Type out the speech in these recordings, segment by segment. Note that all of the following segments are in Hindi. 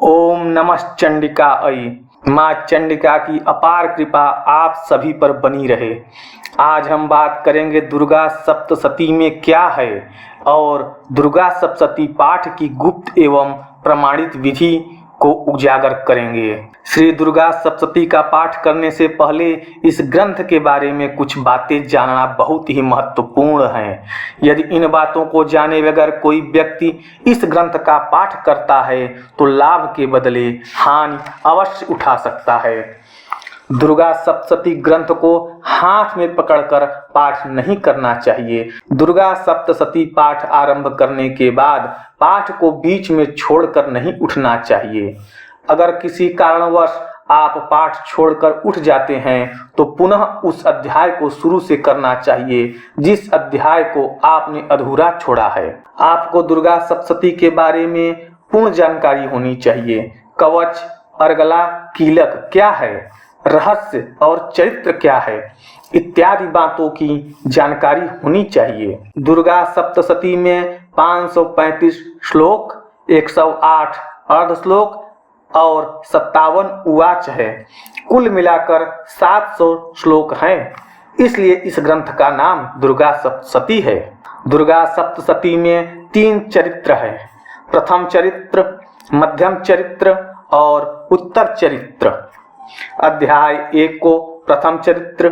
ओम नमः चंडिका अयि। माँ चंडिका की अपार कृपा आप सभी पर बनी रहे। आज हम बात करेंगे दुर्गा सप्तशती में क्या है और दुर्गा सप्तशती पाठ की गुप्त एवं प्रमाणित विधि को उजागर करेंगे। श्री दुर्गा सप्तशती का पाठ करने से पहले इस ग्रंथ के बारे में कुछ बातें जानना बहुत ही महत्वपूर्ण है। यदि इन बातों को जाने बगैर कोई व्यक्ति इस ग्रंथ का पाठ करता है तो लाभ के बदले हानि अवश्य उठा सकता है। दुर्गा सप्तशती ग्रंथ को हाथ में पकड़कर पाठ नहीं करना चाहिए। दुर्गा सप्तशती पाठ आरंभ करने के बाद पाठ को बीच में छोड़कर नहीं उठना चाहिए। अगर किसी कारणवश आप पाठ छोड़कर उठ जाते हैं तो पुनः उस अध्याय को शुरू से करना चाहिए जिस अध्याय को आपने अधूरा छोड़ा है। आपको दुर्गा सप्तशती के बारे में पूर्ण जानकारी होनी चाहिए। कवच, अर्गला, कीलक क्या है, रहस्य और चरित्र क्या है इत्यादि बातों की जानकारी होनी चाहिए। दुर्गा सप्तशती में 535 श्लोक, 108 अर्ध श्लोक और 57 उवाच है। कुल मिलाकर 700 श्लोक हैं। इसलिए इस ग्रंथ का नाम दुर्गा सप्तशती है। दुर्गा सप्तशती में 3 चरित्र है। प्रथम चरित्र, मध्यम चरित्र और उत्तर चरित्र। अध्याय 1 को प्रथम चरित्र,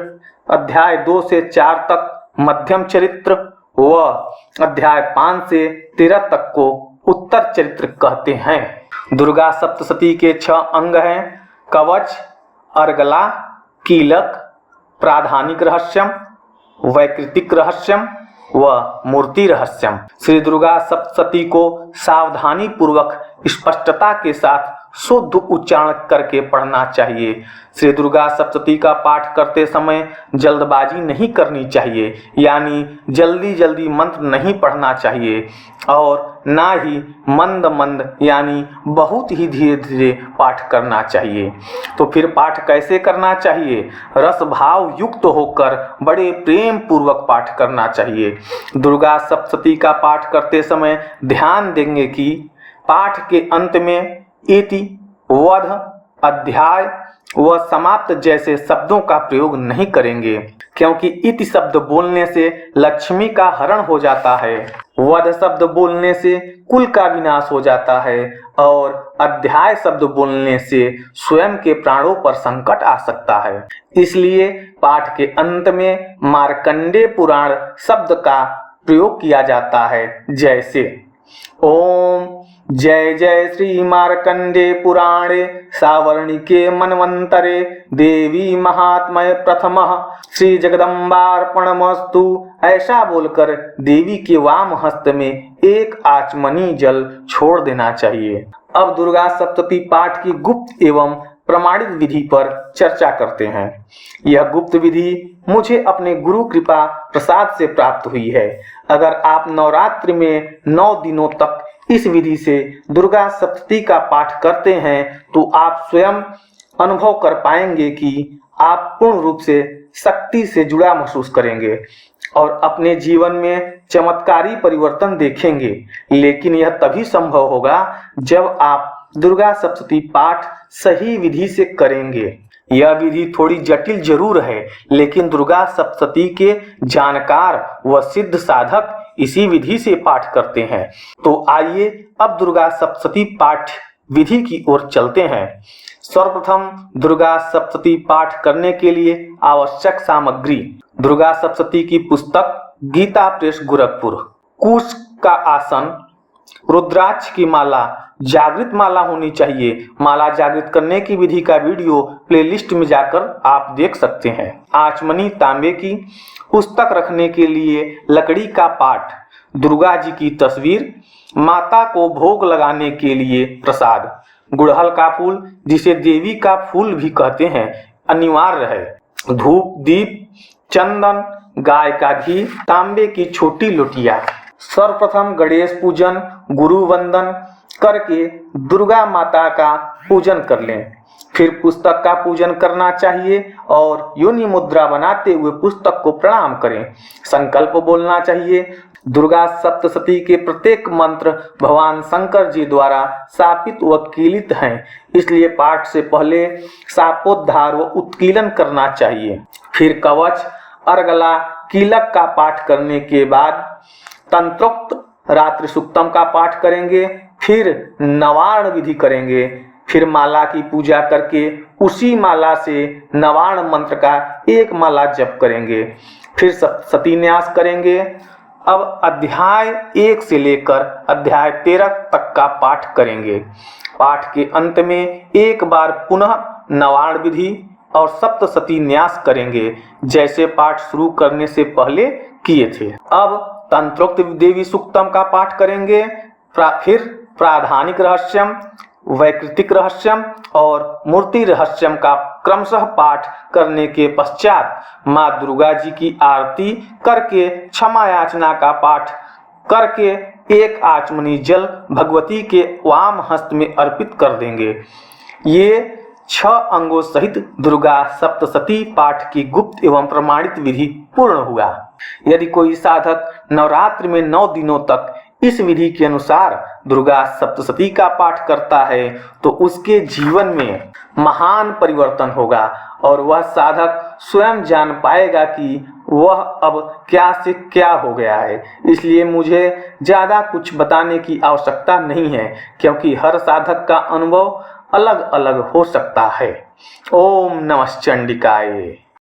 अध्याय 2 से 4 तक मध्यम चरित्र व अध्याय 5 से 13 तक को उत्तर चरित्र कहते हैं। दुर्गा सप्तशती के 6 अंग हैं। कवच, अर्गला, कीलक, प्राधानिक रहस्यम, वैकृतिक रहस्यम व मूर्ति रहस्यम। श्री दुर्गा सप्तशती को सावधानी पूर्वक स्पष्टता के साथ शुद्ध उच्चारण करके पढ़ना चाहिए। श्री दुर्गा सप्तशती का पाठ करते समय जल्दबाजी नहीं करनी चाहिए, यानी जल्दी जल्दी मंत्र नहीं पढ़ना चाहिए और ना ही मंद मंद यानी बहुत ही धीरे धीरे पाठ करना चाहिए। तो फिर पाठ कैसे करना चाहिए? रस भाव युक्त होकर बड़े प्रेम पूर्वक पाठ करना चाहिए। दुर्गा सप्तशती का पाठ करते समय ध्यान देंगे कि पाठ के अंत में इति, वध, अध्याय व समाप्त जैसे शब्दों का प्रयोग नहीं करेंगे, क्योंकि इति शब्द बोलने से लक्ष्मी का हरण हो जाता है, वध शब्द बोलने से कुल का विनाश हो जाता है और अध्याय शब्द बोलने से स्वयं के प्राणों पर संकट आ सकता है। इसलिए पाठ के अंत में मार्कंडेय पुराण शब्द का प्रयोग किया जाता है, जैसे ओम जय जय श्री मार्कंडेय पुराणे सावर्णिके मनवंतरे देवी महात्मय प्रथमः श्री जगदम्बार्पणमस्तु। ऐसा बोलकर देवी के वाम हस्त में एक आचमनी जल छोड़ देना चाहिए। अब दुर्गा सप्तशती पाठ की गुप्त एवं प्रमाणित विधि पर चर्चा करते हैं। यह गुप्त विधि मुझे अपने गुरु कृपा प्रसाद से प्राप्त हुई है। अगर आप नवरात्रि में 9 दिनों तक इस विधि से दुर्गा सप्तशती का पाठ करते हैं तो आप स्वयं अनुभव कर पाएंगे कि आप पूर्ण रूप से शक्ति से जुड़ा महसूस करेंगे और अपने जीवन में चमत्कारी परिवर्तन देखेंगे। लेकिन यह तभी संभव होगा जब आप दुर्गा सप्तशती पाठ सही विधि से करेंगे। यह विधि थोड़ी जटिल जरूर है, लेकिन दुर्गा सप्तशती के जानकार व सिद्ध साधक इसी विधि से पाठ करते हैं। तो आइए अब दुर्गा सप्तशती पाठ विधि की ओर चलते हैं। सर्वप्रथम दुर्गा सप्तशती पाठ करने के लिए आवश्यक सामग्री: दुर्गा सप्तशती की पुस्तक, गीता प्रेस गोरखपुर, कुश का आसन, रुद्राक्ष की माला, जागृत माला होनी चाहिए। माला जागृत करने की विधि का वीडियो प्लेलिस्ट में जाकर आप देख सकते हैं। आचमनी तांबे की, पुस्तक रखने के लिए लकड़ी का पाट, दुर्गा जी की तस्वीर, माता को भोग लगाने के लिए प्रसाद, गुड़हल का फूल जिसे देवी का फूल भी कहते हैं अनिवार्य है, धूप, दीप, चंदन, गाय का घी, तांबे की छोटी लोटिया। सर्वप्रथम गणेश पूजन, गुरु वंदन करके दुर्गा माता का पूजन कर लें। फिर पुस्तक का पूजन करना चाहिए और योनि मुद्रा बनाते हुए पुस्तक को प्रणाम करें। संकल्प बोलना चाहिए, दुर्गा सप्तशती के प्रत्येक मंत्र भगवान शंकर जी द्वारा शापित व कीलित हैं, इसलिए पाठ से पहले शापोद्धार व उत्कीलन करना चाहिए। फिर कवच, अर्गला, कीलक का पाठ करने के बाद तंत्रोक्त रात्रि सूक्तम का पाठ करेंगे, फिर नवार्ण विधि करेंगे, फिर माला की पूजा करके उसी माला से नवार्ण मंत्र का एक माला जप करेंगे, फिर सप्तशती न्यास करेंगे। अब अध्याय 1 से लेकर अध्याय 13 तक का पाठ करेंगे। पाठ के अंत में एक बार पुनः नवार्ण विधि और सप्तशती न्यास करेंगे, जैसे पाठ शुरू करने से पहले किए थे। अब तंत्रोक्त देवी सूक्तम का पाठ करेंगे, फिर प्राधानिक रहस्यम, वैकृतिक रहस्यम और मूर्ति रहस्यम का क्रमशः पाठ करने के पश्चात माँ दुर्गा जी की आरती करके क्षमा याचना का पाठ करके एक आचमनी जल भगवती के वाम हस्त में अर्पित कर देंगे। ये 6 अंगों सहित दुर्गा सप्तशती पाठ की गुप्त एवं प्रमाणित विधि पूर्ण हुआ। यदि कोई साधक नवरात्र में 9 दिनों तक इस विधि के अनुसार दुर्गा सप्तशती का पाठ करता है तो उसके जीवन में महान परिवर्तन होगा और वह साधक स्वयं जान पाएगा कि वह अब क्या से क्या हो गया है। इसलिए मुझे ज्यादा कुछ बताने की आवश्यकता नहीं है, क्योंकि हर साधक का अनुभव अलग अलग हो सकता है। ओम नमः चंडिकाय।